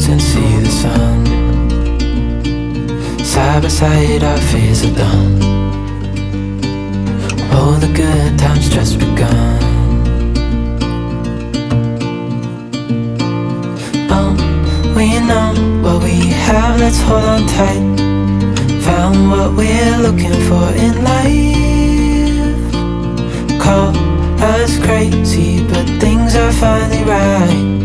clouds and see the sun. Side by side our fears are done. Oh, the good times just begun. Oh, we know what we have, let's hold on tight. Found what we're looking for in life. Call us crazy, but things are finally right.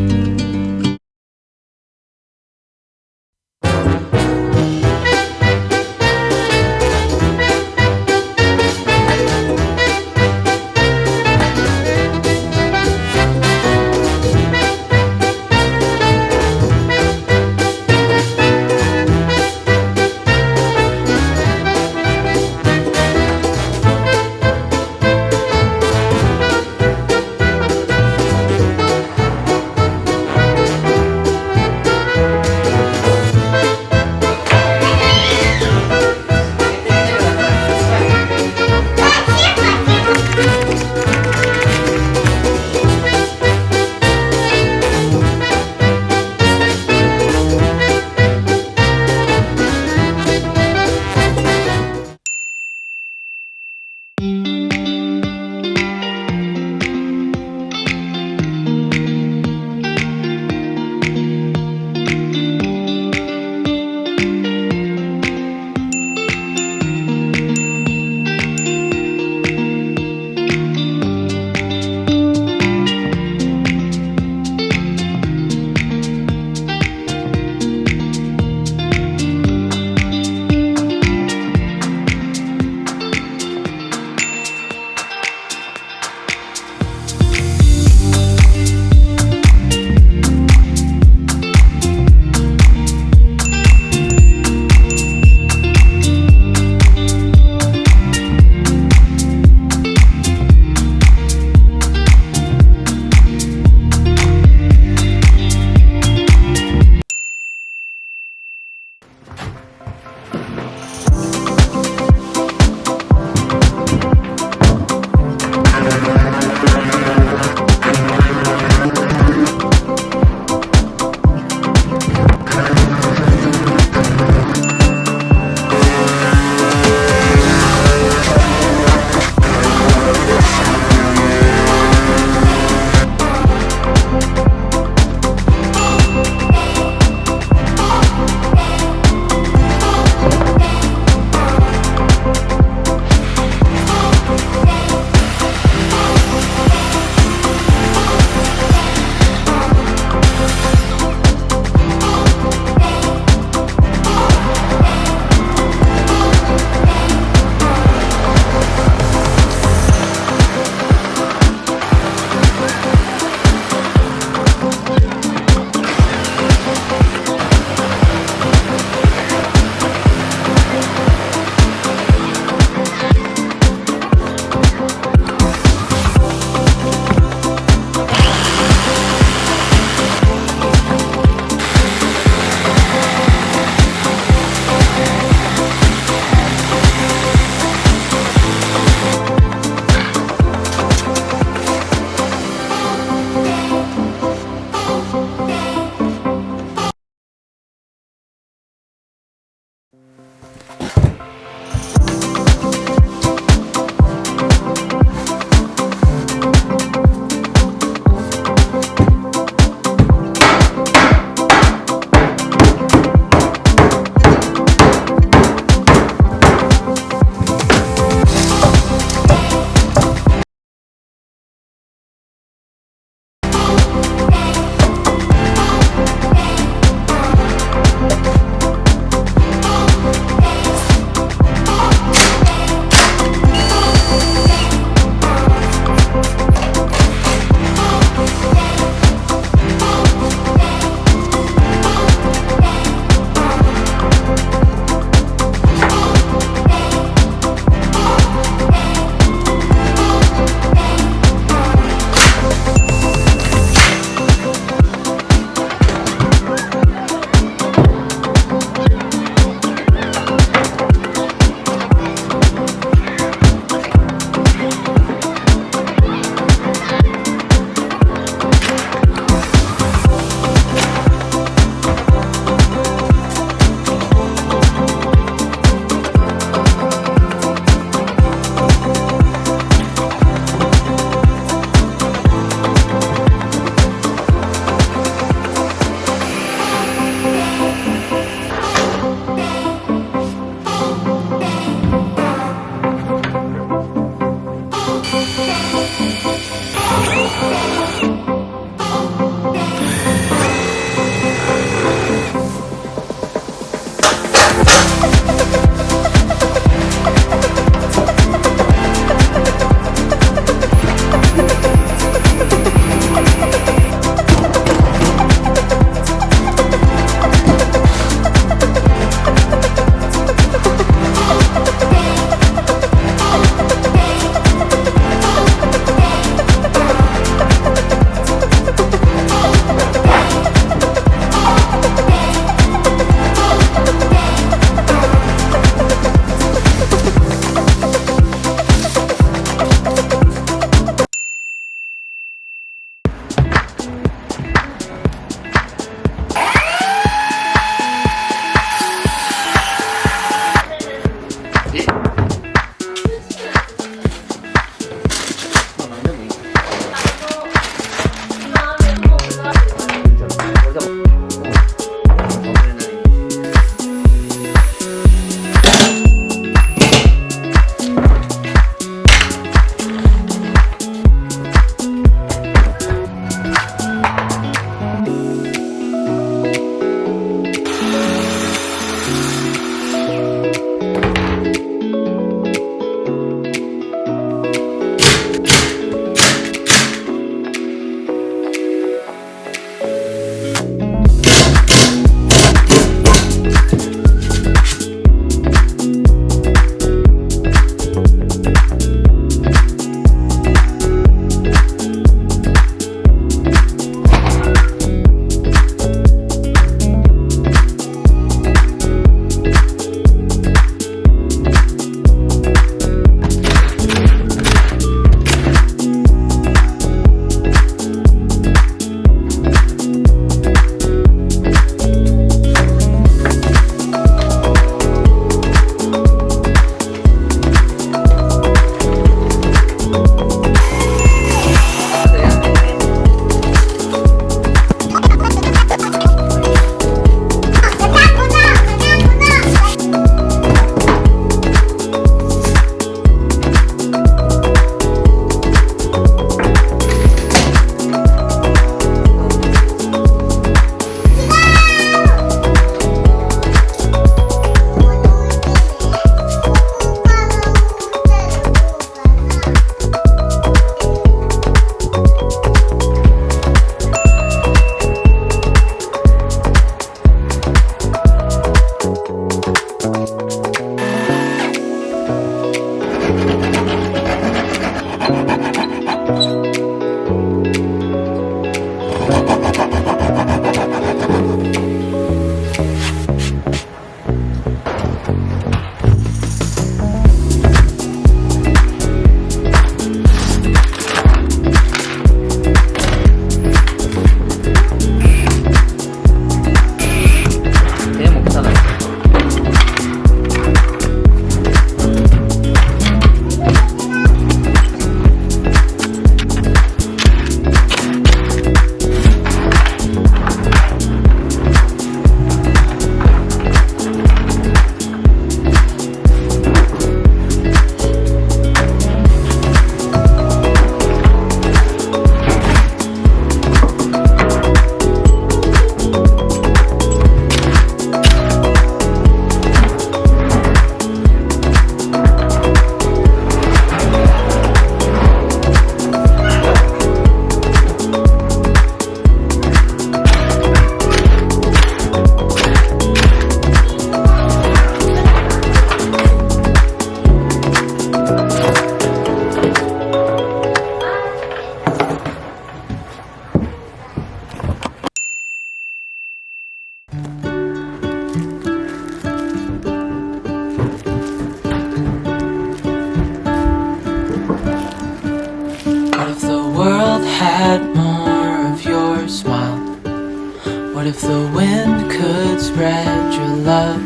if the wind could spread your love?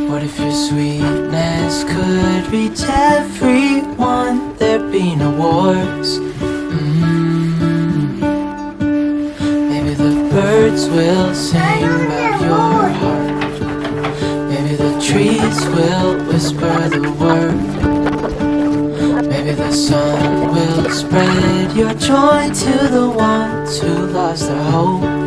What if your sweetness could reach everyone? There'd be no wars. Maybe the birds will sing about your heart. Maybe the trees will whisper the word. Maybe the sun will spread your joy to the ones who lost their hope.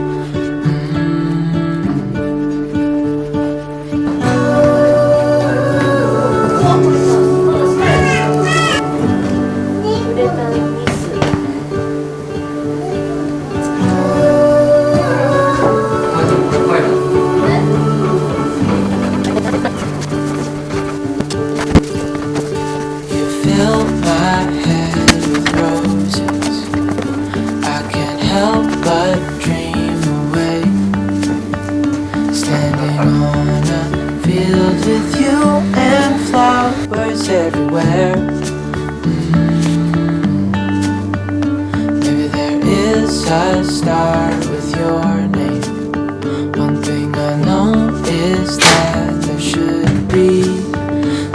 You fill my head with roses. I can't help but dream away, standing on a field with you and flowers everywhere. Maybe there is a star with your name. One thing I know is that there should be.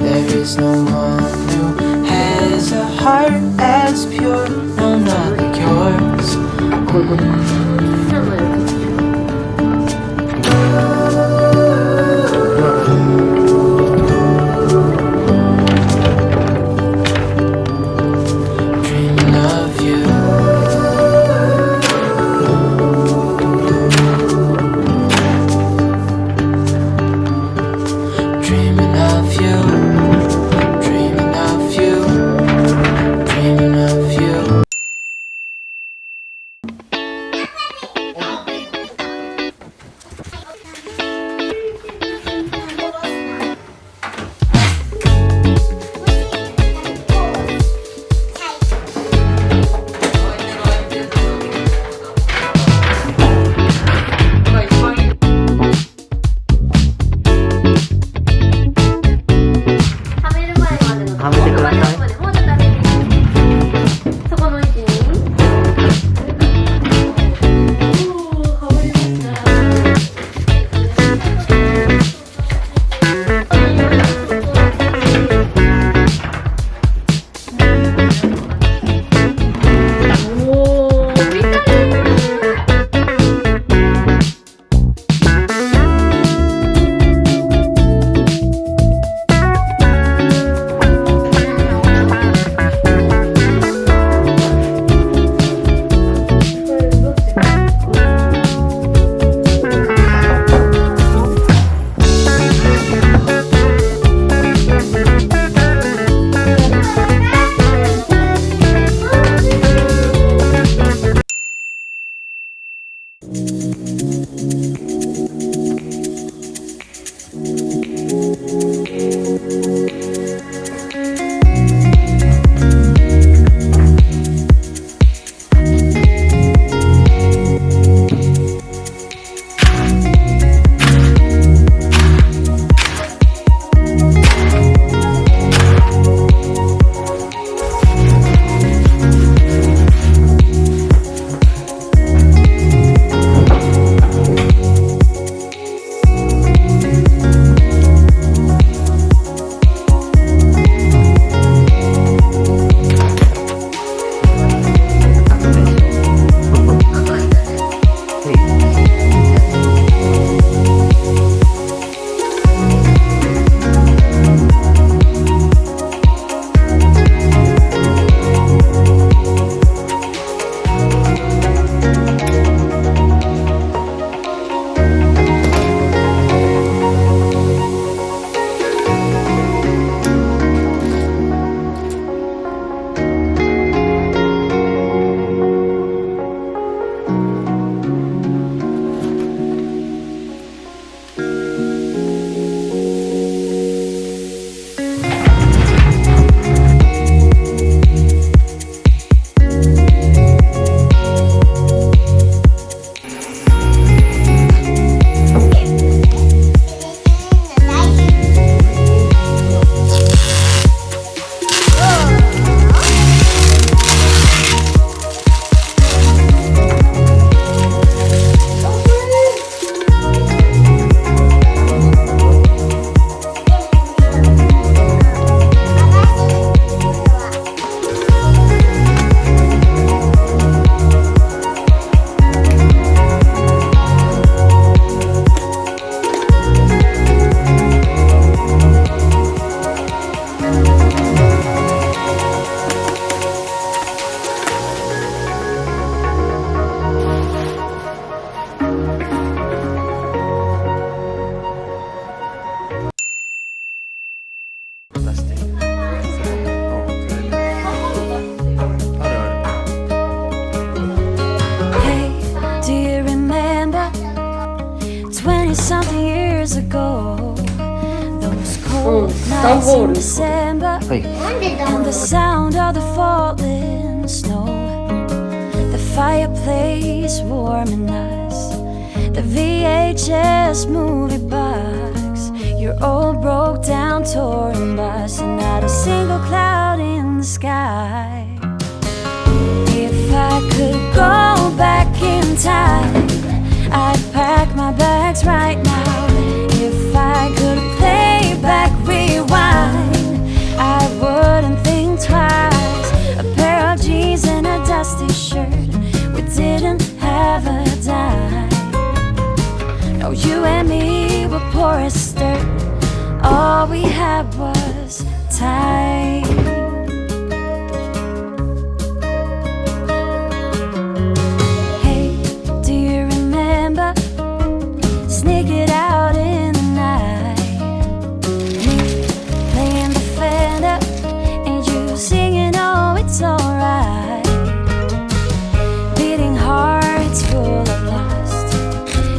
There is no one who has a heart as pure, no, not like yours. Dreaming of you. 20-something years ago, those cold nights in December, and the sound of the falling snow, the fireplace warming us, the VHS movie box, your old broke down touring bus, and not a single cloud in the sky. If I could go back in time, I'd pack my bags right now. If I could play back, rewind, I wouldn't think twice. A pair of jeans and a dusty shirt, we didn't have a dime. No, you and me were poor as dirt, all we had was time. Sneak it out in the night, me playing the Fender and you singing, oh, it's alright. Beating hearts full of lust,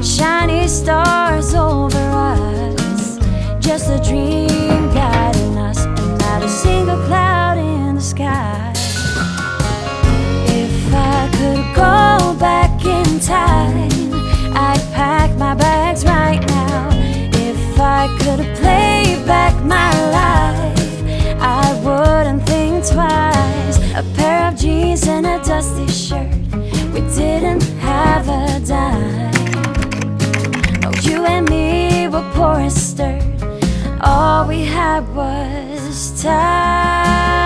shiny stars over us, just a dream guiding us, and not a single cloud in the sky. If I could go back in time, I'd pack my bags right now. If I could play back my life, I wouldn't think twice. A pair of jeans and a dusty shirt, we didn't have a dime. No, you and me were poor as dirt, all we had was time.